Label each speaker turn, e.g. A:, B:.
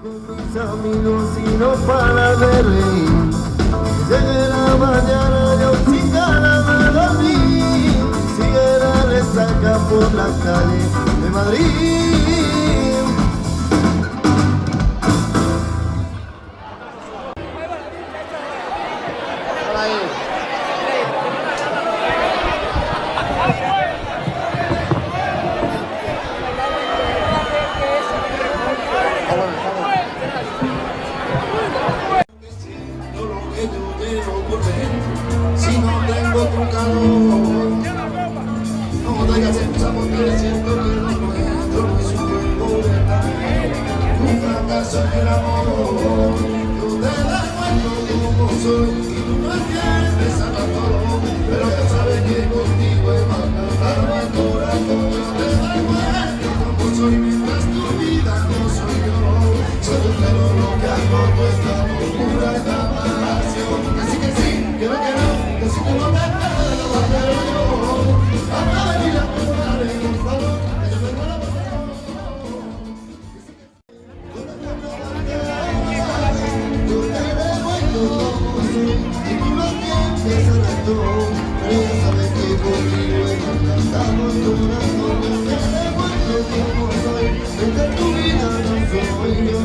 A: Con mis amigos y no para de reír. Llegue la mañana yo sin ganas de dormir. Sigue la resaca por la calle de Madrid.
B: Si no tengo tu calor, no traigas excusa porque siento que lo nuestro no es un juego de también. Un fracaso en el amor, yo te das cuenta como soy y tú no entiendes a todo, pero ya sabes que contigo he mandado el corazón. Yo te das cuenta como soy mientras tu vida no soy yo. Soy un cero lo que hago, tu esta locura, esta pasión. Así que sí, que no, que si tú no me acuerdas, lo voy a hacer yo. Vamos a venir a probar por favor, que yo tengo la pasión. Yo te devuelvo como soy, y tú no entiendes a razón, pero ya sabes que conmigo he encantado el corazón. Yo te devuelvo como soy, mientras tu vida no soy yo.